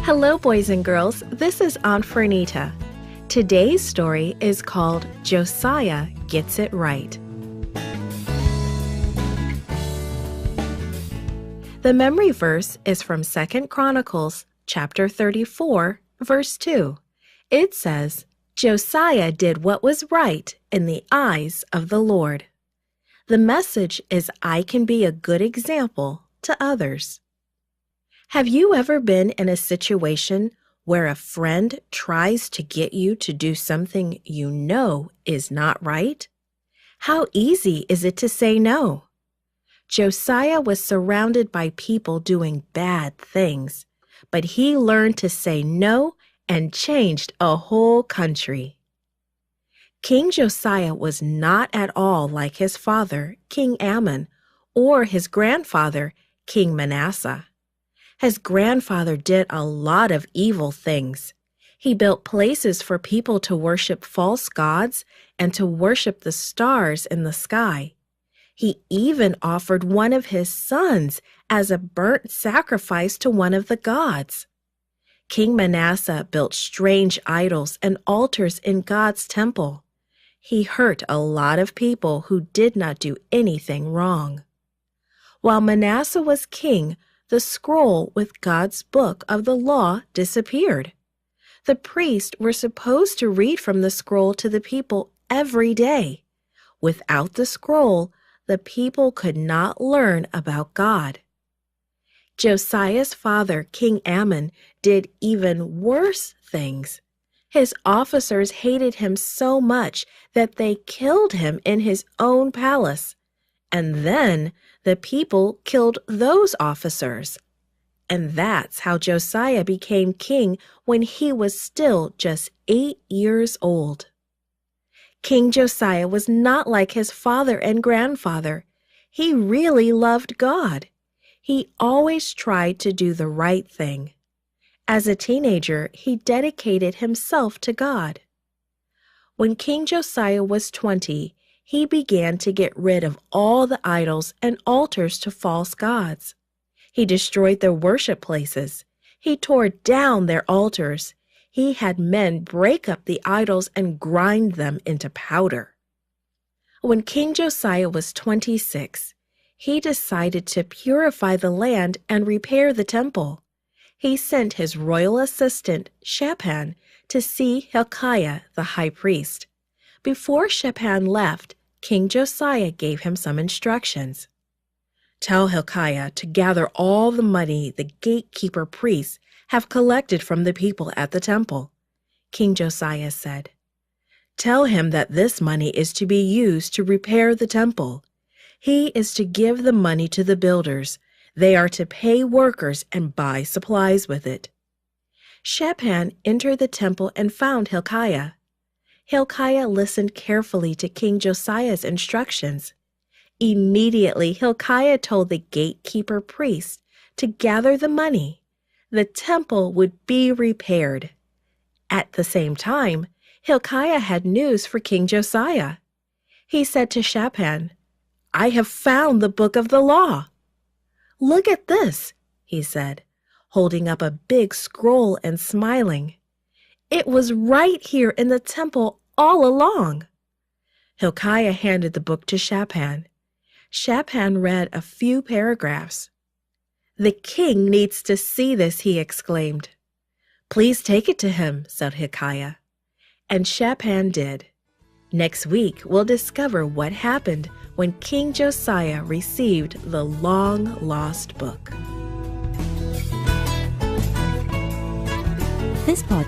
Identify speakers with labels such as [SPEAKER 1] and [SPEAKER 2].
[SPEAKER 1] Hello, boys and girls. This is Aunt Fernita. Today's story is called Josiah Gets It Right. The memory verse is from 2 Chronicles chapter 34, verse 2. It says, Josiah did what was right in the eyes of the Lord. The message is I can be a good example to others. Have you ever been in a situation where a friend tries to get you to do something you know is not right? How easy is it to say no? Josiah was surrounded by people doing bad things, but he learned to say no and changed a whole country. King Josiah was not at all like his father, King Ammon, or his grandfather, King Manasseh. His grandfather did a lot of evil things. He built places for people to worship false gods and to worship the stars in the sky. He even offered one of his sons as a burnt sacrifice to one of the gods. King Manasseh built strange idols and altars in God's temple. He hurt a lot of people who did not do anything wrong. While Manasseh was king, the scroll with God's book of the law disappeared. The priests were supposed to read from the scroll to the people every day. Without the scroll, the people could not learn about God. Josiah's father, King Ammon, did even worse things. His officers hated him so much that they killed him in his own palace. And then the people killed those officers. And that's how Josiah became king when he was still just 8 years old. King Josiah was not like his father and grandfather. He really loved God. He always tried to do the right thing. As a teenager, he dedicated himself to God. When King Josiah was 20, he began to get rid of all the idols and altars to false gods. He destroyed their worship places. He tore down their altars. He had men break up the idols and grind them into powder. When King Josiah was 26, he decided to purify the land and repair the temple. He sent his royal assistant, Shaphan, to see Hilkiah, the high priest. Before Shaphan left, King Josiah gave him some instructions. Tell Hilkiah to gather all the money the gatekeeper priests have collected from the people at the temple. King Josiah said, Tell him that this money is to be used to repair the temple. He is to give the money to the builders. They are to pay workers and buy supplies with it. Shaphan entered the temple and found Hilkiah. Hilkiah listened carefully to King Josiah's instructions. Immediately, Hilkiah told the gatekeeper priest to gather the money. The temple would be repaired. At the same time, Hilkiah had news for King Josiah. He said to Shaphan, I have found the book of the law. Look at this, he said, holding up a big scroll and smiling. It was right here in the temple all along. Hilkiah handed the book to Shaphan. Shaphan read a few paragraphs. The king needs to see this, he exclaimed. Please take it to him, said Hilkiah. And Shaphan did. Next week, we'll discover what happened when King Josiah received the long-lost book.
[SPEAKER 2] This podcast